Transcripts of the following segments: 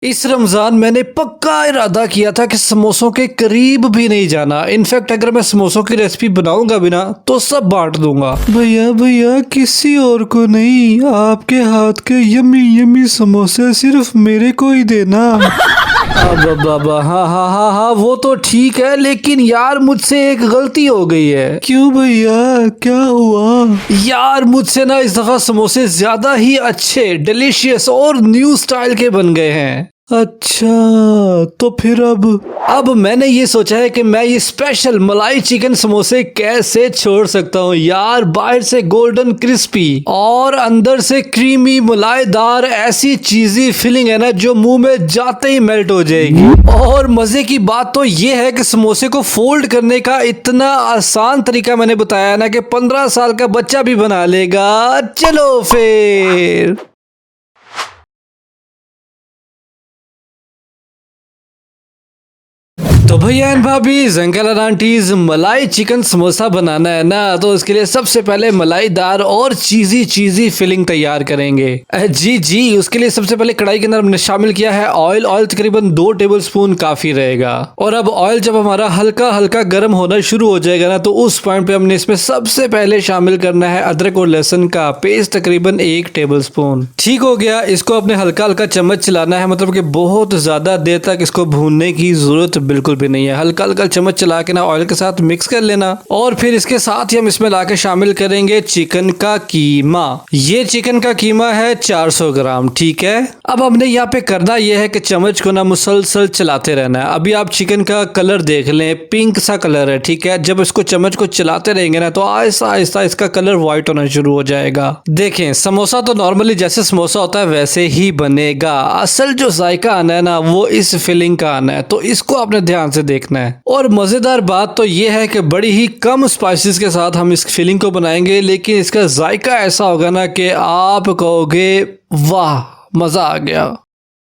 इस रमजान मैंने पक्का इरादा किया था कि समोसों के करीब भी नहीं जाना। इनफैक्ट अगर मैं समोसों की रेसिपी बनाऊंगा भी ना तो सब बांट दूंगा। भैया भैया किसी और को नहीं, आपके हाथ के यमी यमी समोसे सिर्फ मेरे को ही देना। अब बाबा हाँ हाँ हाँ हाँ वो तो ठीक है, लेकिन यार मुझसे एक गलती हो गई है। क्यों भैया, क्या हुआ? यार मुझसे ना इस दफा समोसे ज्यादा ही अच्छे, डिलीशियस और न्यू स्टाइल के बन गए हैं। अच्छा तो फिर अब मैंने ये सोचा है कि मैं ये स्पेशल मलाई चिकन समोसे कैसे छोड़ सकता हूँ यार। बाहर से गोल्डन क्रिस्पी और अंदर से क्रीमी मलाईदार, ऐसी चीजी फीलिंग है ना जो मुंह में जाते ही मेल्ट हो जाएगी। और मजे की बात तो ये है कि समोसे को फोल्ड करने का इतना आसान तरीका मैंने बताया ना कि 15 साल का बच्चा भी बना लेगा। चलो फिर। तो भैया एंड भाभी, अंकल एंड आंटीज, मलाई चिकन समोसा बनाना है ना तो उसके लिए सबसे पहले मलाईदार और चीजी चीजी फिलिंग तैयार करेंगे। जी उसके लिए सबसे पहले कढ़ाई के अंदर हमने शामिल किया है ऑयल तकरीबन 2 टेबलस्पून काफी रहेगा। और अब ऑयल जब हमारा हल्का हल्का गर्म होना शुरू हो जाएगा ना तो उस पॉइंट पे हमने इसमें सबसे पहले शामिल करना है अदरक और लहसुन का पेस्ट, तकरीबन 1 टेबलस्पून। ठीक हो गया, इसको अपने हल्का हल्का चम्मच चलाना है, मतलब कि बहुत ज्यादा देर तक इसको भूनने की जरूरत बिल्कुल भी नहीं है। हल्का हल्का चम्मच चला के ना ऑयल के साथ मिक्स कर लेना। और फिर इसके साथ ही हम इसमें लाके शामिल करेंगे चिकन का कीमा। ये चिकन का कीमा है 400 ग्राम, ठीक है। अब हमने यहाँ पे करना यह है कि चम्मच को ना मुसलसल चलाते रहना है। अभी आप चिकन का कलर देख लें, पिंक सा कलर है, ठीक है। जब इसको चम्मच को चलाते रहेंगे ना तो आहिस्ता आहिस्ता इसका कलर व्हाइट होना शुरू हो जाएगा। देखें, समोसा तो नॉर्मली जैसे समोसा होता है वैसे ही बनेगा। असल जो जायका आना है ना वो इस फिलिंग का आना है, तो इसको आपने ध्यान से देखना है। और मजेदार बात तो ये है कि बड़ी ही कम स्पाइसेस के साथ हम इस फिलिंग को बनाएंगे, लेकिन इसका जायका ऐसा होगा ना कि आप कहोगे वाह मजा आ गया।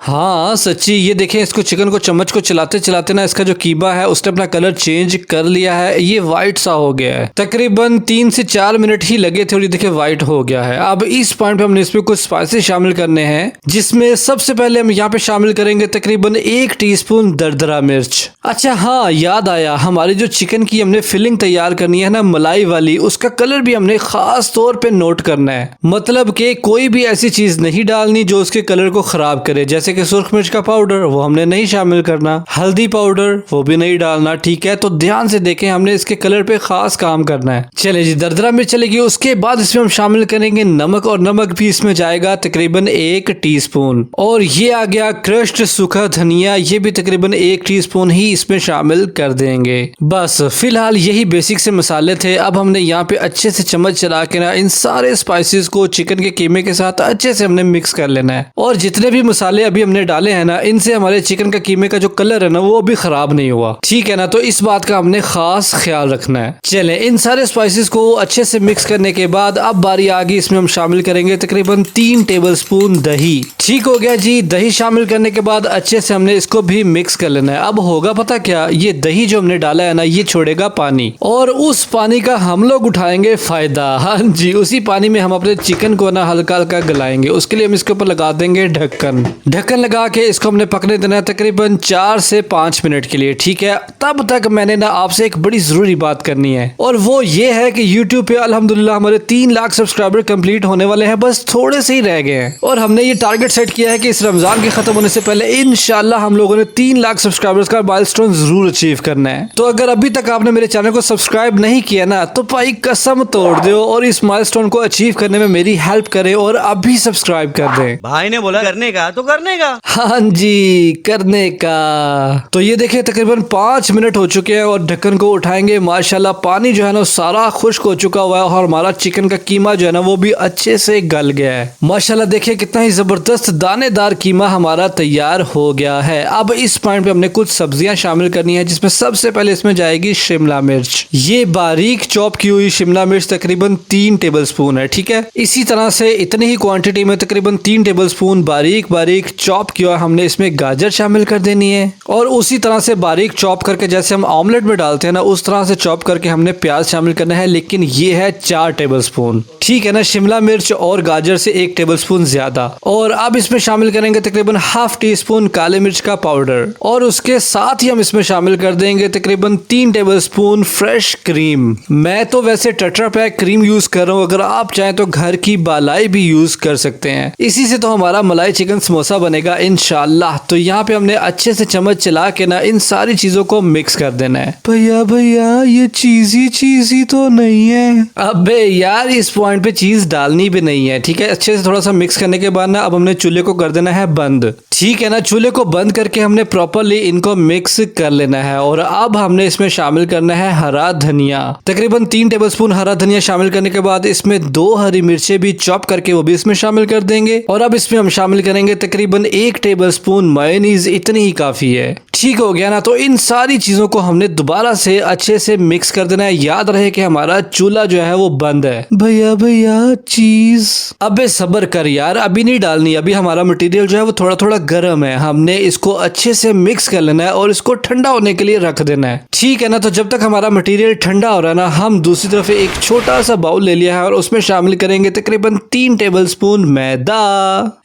हाँ सच्ची, ये देखें, इसको चिकन को चम्मच को चलाते चलाते ना इसका जो कीमा है उसने अपना कलर चेंज कर लिया है, ये व्हाइट सा हो गया है। तकरीबन 3 से 4 मिनट ही लगे थे और ये देखें व्हाइट हो गया है। अब इस पॉइंट पे हमने इसमें कुछ स्पाइसेस शामिल करने हैं, जिसमें सबसे पहले हम यहाँ पे शामिल करेंगे तकरीबन 1 टीस्पून दरदरा मिर्च। अच्छा हाँ, याद आया, हमारी जो चिकन की हमने फिलिंग तैयार करनी है ना मलाई वाली, उसका कलर भी हमने खास तौर पे नोट करना है। मतलब कि कोई भी ऐसी चीज नहीं डालनी जो उसके कलर को खराब करे, जैसे कि सुर्ख मिर्च का पाउडर वो हमने नहीं शामिल करना, हल्दी पाउडर वो भी नहीं डालना, ठीक है। तो ध्यान से देखें, हमने इसके कलर पे खास काम करना है। चले जी, दरदरा मिर्च चलेगी। उसके बाद इसमें हम शामिल करेंगे नमक, और नमक भी इसमें जाएगा तकरीबन 1 टीस्पून। और ये आ गया क्रश्ड सूखा धनिया, ये भी तकरीबन 1 टीस्पून ही इसमें शामिल कर देंगे। बस फिलहाल यही बेसिक से मसाले थे। अब हमने यहाँ पे अच्छे से चम्मच चला के ना इन सारे स्पाइसेस को चिकन के कीमे के साथ अच्छे से हमने मिक्स कर लेना है। और जितने भी मसाले अभी हमने डाले हैं ना, इनसे हमारे चिकन का कीमे का जो कलर है ना वो भी खराब नहीं हुआ, ठीक है ना। तो इस बात का हमने खास ख्याल रखना है। चलें, इन सारे स्पाइसेस को अच्छे से मिक्स करने के बाद अब बारी आ गई, इसमें हम शामिल करेंगे तकरीबन 3 टेबलस्पून दही। ठीक हो गया जी, दही शामिल करने के बाद अच्छे से हमने इसको भी मिक्स कर लेना है। अब होगा पता क्या, ये दही जो हमने डाला है ना ये छोड़ेगा पानी, और उस पानी का हम लोग उठाएंगे फायदा। हाँ जी, उसी पानी में हम अपने चिकन को ना हल्का हल्का गलाएंगे। उसके लिए हम इसके ऊपर लगा देंगे ढक्कन लगा के इसको हमने पकने देना है तकरीबन 4 से 5 मिनट के लिए, ठीक है। तब तक मैंने ना आपसे एक बड़ी जरूरी बात करनी है, और वो ये है कि YouTube पे अल्हम्दुलिल्लाह हमारे 3 लाख सब्सक्राइबर कंप्लीट होने वाले हैं, बस थोड़े से ही रह गए हैं। और हमने ये टारगेट सेट किया है कि इस रमजान के खत्म होने से पहले इंशाल्लाह हम लोगों ने 3 लाख सब्सक्राइबर्स का माइलस्टोन जरूर अचीव करना है। तो अगर अभी तक आपने मेरे चैनल को सब्सक्राइब नहीं किया ना तो भाई कसम तोड़ दो और इस माइलस्टोन को अचीव करने में मेरी हेल्प करें और अभी सब्सक्राइब कर दें। भाई ने बोला करने का तो करने का। हाँ जी, करने का। तो ये देखिए तकरीबन 5 मिनट हो चुके हैं और ढक्कन को उठाएंगे। माशाल्लाह पानी जो है ना सारा खुश्क हो चुका हुआ है और हमारा चिकन का कीमा जो है ना वो भी अच्छे से गल गया है। माशाल्लाह देखिए कितना ही जबरदस्त दानेदार कीमा हमारा तैयार हो गया है। अब इस पॉइंट पे हमने कुछ सब्जियां शामिल करनी है, जिसमें सबसे पहले इसमें जाएगी शिमला मिर्च। ये बारीक चॉप की हुई शिमला मिर्च तकरीबन 3 टेबलस्पून है, ठीक है। इसी तरह से इतनी ही क्वांटिटी में तकरीबन 3 टेबलस्पून बारीक बारीक चॉप किया हमने इसमें गाजर शामिल कर देनी है और उसी तरह से बारीक चॉप करके जैसे हम ऑमलेट में डालते हैं ना उस तरह से चॉप करके हमने प्याज शामिल करना है, लेकिन ये है 4 टेबलस्पून, ठीक है ना। शिमला मिर्च और गाजर से 1 टेबलस्पून ज्यादा। और अब इसमें शामिल करेंगे तकरीबन ½ टीस्पून काले मिर्च का पाउडर और उसके साथ ही हम इसमें शामिल कर देंगे तकरीबन 3 टेबलस्पून फ्रेश क्रीम। मैं तो वैसे टेट्रा पैक क्रीम यूज कर रहा हूँ, अगर आप चाहें तो घर की बालाई भी यूज कर सकते हैं। इसी से तो हमारा मलाई चिकन समोसा बनेगा इंशाल्लाह। तो यहाँ पे हमने अच्छे से चम्मच चला के ना इन सारी चीजों को मिक्स कर देना है। भैया भैया ये चीजी तो नहीं है। अबे यार इस पॉइंट पे चीज डालनी भी नहीं है, ठीक है। अच्छे से थोड़ा सा मिक्स करने के बाद ना अब हमने चूल्हे को कर देना है बंद, ठीक है ना। चूल्हे को बंद करके हमने प्रॉपरली इनको मिक्स कर लेना है और अब हमने इसमें शामिल करना है हरा धनिया। तकरीबन 3 टेबलस्पून हरा धनिया शामिल करने के बाद इसमें 2 हरी मिर्चें भी चॉप करके वो भी इसमें शामिल कर देंगे और अब इसमें हम शामिल करेंगे तकरीबन 1 टेबलस्पून मेयोनीज, इतनी ही काफी है। ठीक हो गया ना। तो इन सारी चीजों को हमने दोबारा से अच्छे से मिक्स कर देना है। याद रहे कि हमारा चूल्हा जो है वो बंद है। भैया भैया चीज, अबे सब्र कर यार, अभी नहीं डालनी, अभी हमारा मटेरियल जो है वो थोड़ा थोड़ा गर्म है। हमने इसको अच्छे से मिक्स कर लेना है और इसको ठंडा होने के लिए रख देना है, ठीक है ना। तो जब तक हमारा मटेरियल ठंडा हो रहा है ना, हम दूसरी तरफ एक छोटा सा बाउल ले लिया है और उसमें शामिल करेंगे तकरीबन 3 टेबलस्पून मैदा।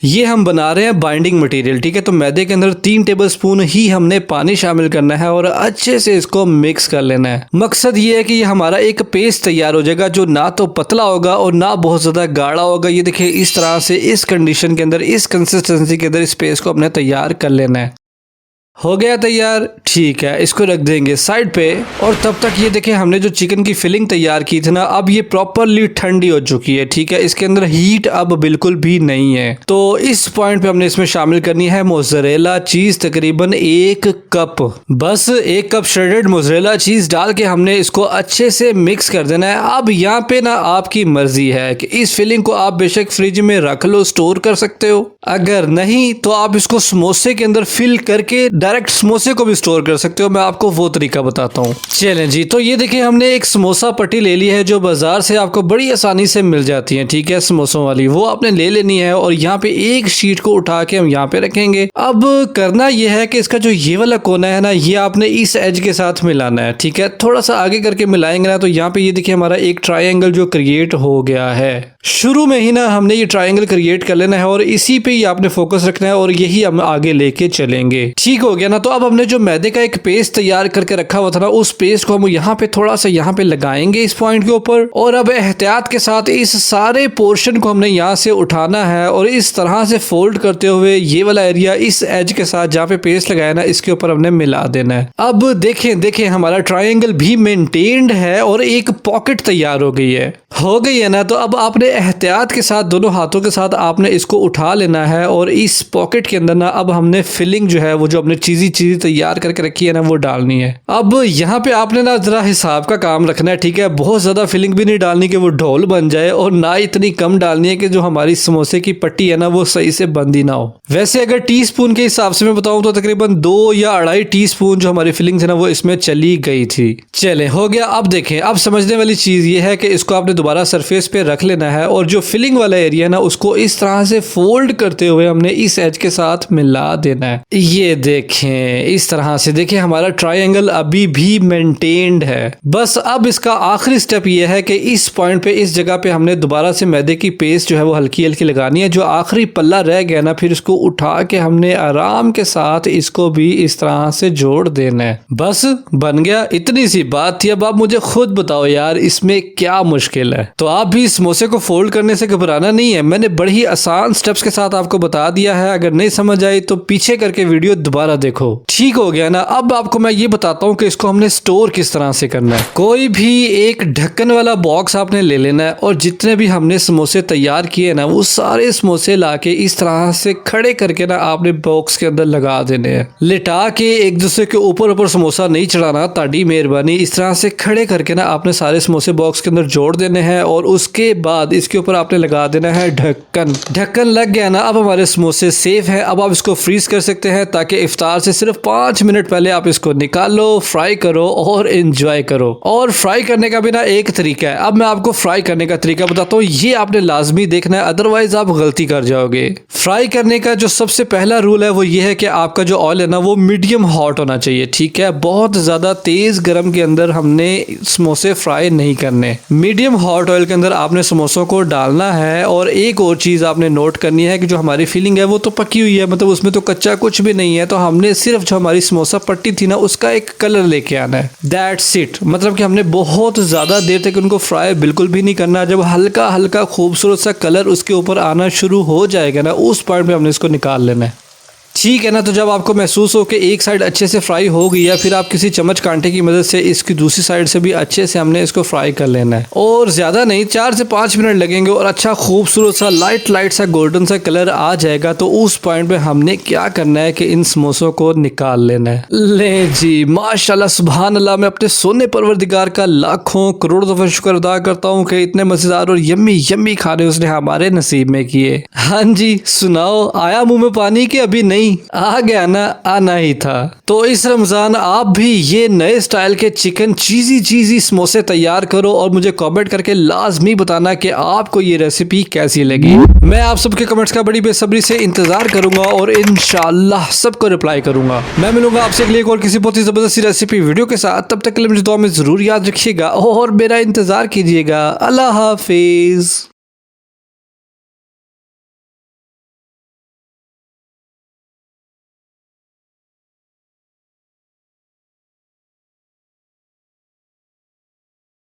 ये हम बना रहे हैं बाइंडिंग मटेरियल, ठीक है। तो मैदे के अंदर 3 टेबलस्पून ही हमने पानी शामिल करना है और अच्छे से इसको मिक्स कर लेना है। मकसद ये है कि ये हमारा एक पेस्ट तैयार हो जाएगा जो ना तो पतला होगा और ना बहुत ज्यादा गाढ़ा होगा। ये देखिए इस तरह से, इस कंडीशन के अंदर, इस कंसिस्टेंसी के अंदर इस पेस्ट को अपने तैयार कर लेना है। हो गया तैयार, ठीक है। इसको रख देंगे साइड पे और तब तक ये देखें हमने जो चिकन की फिलिंग तैयार की थी ना, अब ये प्रॉपरली ठंडी हो चुकी है, ठीक है। इसके अंदर हीट अब बिल्कुल भी नहीं है। तो इस पॉइंट पे हमने इसमें शामिल करनी है मोज़रेला चीज, तकरीबन 1 कप। बस 1 कप श्रेडेड मोज़रेला चीज डाल के हमने इसको अच्छे से मिक्स कर देना है। अब यहाँ पे ना आपकी मर्जी है कि इस फिलिंग को आप बेशक फ्रिज में रख लो, स्टोर कर सकते हो। अगर नहीं तो आप इसको समोसे के अंदर फिल करके डायरेक्ट समोसे को भी स्टोर कर सकते हो। मैं आपको वो तरीका बताता हूँ। चलें जी। तो ये देखिए हमने एक समोसा पट्टी ले ली है जो बाजार से आपको बड़ी आसानी से मिल जाती है, ठीक है, समोसों वाली। वो आपने ले लेनी है और यहाँ पे एक शीट को उठा के हम यहाँ पे रखेंगे। अब करना यह है कि इसका जो ये वाला कोना है ना, ये आपने इस एज के साथ मिलाना है, ठीक है। थोड़ा सा आगे करके मिलाएंगे ना तो यहाँ पे ये देखिए हमारा एक ट्राइंगल जो क्रिएट हो गया है। शुरू में ही ना हमने ये ट्राइंगल क्रिएट कर लेना है और इसी पे ही आपने फोकस रखना है और यही हम आगे लेके चलेंगे। ठीक हो गया ना। तो अब हमने जो मैदे का एक पेस्ट तैयार करके रखा हुआ था ना, उस पेस्ट को हम यहाँ पे थोड़ा सा यहाँ पे लगाएंगे इस पॉइंट के ऊपर और अब एहतियात के साथ इस सारे पोर्शन को हमने यहाँ से उठाना है और इस तरह से फोल्ड करते हुए ये वाला एरिया इस एज के साथ जहाँ पे पेस्ट लगाया ना, इसके ऊपर हमने मिला देना है। अब देखें हमारा ट्राइंगल भी मेंटेन्ड है और एक पॉकेट तैयार हो गई है ना। तो अब आपने एहतियात के साथ दोनों हाथों के साथ आपने इसको उठा लेना है और इस पॉकेट के अंदर ना अब हमने फिलिंग जो है वो जो हमने चीजी तैयार करके रखी है ना, वो डालनी है। अब यहाँ पे आपने ना जरा हिसाब का काम रखना है, ठीक है। बहुत ज्यादा फिलिंग भी नहीं डालनी कि वो ढोल बन जाए और ना इतनी कम डालनी है कि जो हमारी समोसे की पट्टी है ना वो सही से बंद ही ना हो। वैसे अगर टीस्पून के हिसाब से मैं बताऊं तो तकरीबन 2 या 2.5 टीस्पून जो हमारी फिलिंग थी ना वो इसमें चली गई थी। चले हो गया। अब देखें, अब समझने वाली चीज ये है कि इसको आपने दोबारा सरफेस पे रख लेना है और जो फिलिंग वाला एरिया ना उसको इस तरह से फोल्ड करते हुए हमने इस एज के साथ मिला देना है। ये देखें इस तरह से, देखिए हमारा ट्रायंगल अभी भी मेंटेन्ड है। बस अब इसका आखिरी स्टेप ये है कि इस पॉइंट पे, इस जगह पे हमने दोबारा से मैदे की पेस्ट जो है वो हल्की हल्की लगानी है। जो आखिरी पल्ला रह गया ना, फिर इसको उठा के हमने आराम के साथ इसको भी इस तरह से जोड़ देना है। बस बन गया, इतनी सी बात थी। अब आप मुझे खुद बताओ यार इसमें क्या मुश्किल है। तो आप भी समोसे को फोल्ड करने से घबराना नहीं है, मैंने बड़ी ही आसान स्टेप्स के साथ आपको बता दिया है। अगर नहीं समझ आई तो पीछे करके वीडियो दोबारा देखो। ठीक हो गया ना। अब आपको मैं ये बताता हूँ कि इसको हमने स्टोर किस तरह से करना है। कोई भी एक ढक्कन वाला बॉक्स आपने ले लेना है और जितने भी हमने समोसे तैयार किए ना, वो सारे समोसे लाके इस तरह से खड़े करके ना आपने बॉक्स के अंदर लगा देने हैं। लिटा के एक दूसरे के ऊपर समोसा नहीं चढ़ाना, ताड़ी मेहरबानी। इस तरह से खड़े करके ना आपने सारे समोसे बॉक्स के अंदर जोड़ देने हैं और उसके बाद इसके ऊपर आपने लगा देना है ढक्कन। ढक्कन लग गया ना, अब हमारे समोसे सेफ है। अब आप इसको फ्रीज कर सकते हैं ताकि इफ्तार इफ्तार से सिर्फ 5 मिनट पहले आप इसको निकालो, फ्राई करो और एंजॉय करो। और फ्राई करने का भी ना एक तरीका है। अब मैं आपको फ्राई करने का तरीका बताता हूँ, ये आपने लाजमी देखना है, अदरवाइज आप गलती कर जाओगे। फ्राई करने का जो सबसे पहला रूल है वो ये है कि आपका जो ऑयल है ना वो मीडियम हॉट होना चाहिए, ठीक है। बहुत ज्यादा तेज गर्म के अंदर हमने समोसे फ्राई नहीं करने। मीडियम हॉट ऑयल के अंदर आपने समोसों को डालना है। और एक और चीज आपने नोट करनी है कि जो हमारी फीलिंग है वो तो पकी हुई है, मतलब उसमें तो कच्चा कुछ भी नहीं है। तो हमने सिर्फ जो हमारी समोसा पट्टी थी ना उसका एक कलर लेके आना है, दैट्स इट। मतलब कि हमने बहुत ज्यादा देर तक उनको फ्राई बिल्कुल भी नहीं करना। जब हल्का हल्का खूबसूरत सा कलर उसके ऊपर आना शुरू हो जाएगा ना, उस पॉइंट पे हमने इसको निकाल लेना है, ठीक है ना। तो जब आपको महसूस हो कि एक साइड अच्छे से फ्राई हो गई है, फिर आप किसी चम्मच कांटे की मदद से इसकी दूसरी साइड से भी अच्छे से हमने इसको फ्राई कर लेना है। और ज़्यादा नहीं, 4 से 5 मिनट लगेंगे और अच्छा खूबसूरत सा लाइट सा गोल्डन सा कलर आ जाएगा। तो उस पॉइंट पे हमने क्या करना है कि इन समोसों को निकाल लेना है। ले जी, माशाल्लाह सुभान अल्लाह, मैं अपने सोने परवरदिगार का लाखों करोड़ों दफा शुक्र अदा करता हूँ कि इतने मज़ेदार और यम्मी यम्मी खाने उसने हमारे नसीब में किए। हाँ जी, सुनाओ, आया मुंह में पानी कि अभी नहीं? आ गया ना, आना ही था। तो इस रमजान आप भी ये नए स्टाइल के चिकन चीजी समोसे तैयार करो और मुझे कमेंट करके लाजमी बताना कि आपको ये रेसिपी कैसी लगी। मैं आप सबके कमेंट्स का बड़ी बेसब्री से इंतजार करूंगा और इंशाल्लाह सबको रिप्लाई करूंगा। मैं मिलूंगा आपसे अगली एक और किसी बहुत ही जबरदस्त रेसिपी वीडियो के साथ। तब तक के लिए मुझे दुआ में जरूर याद रखिएगा और मेरा इंतजार कीजिएगा। अल्लाह हाफिज।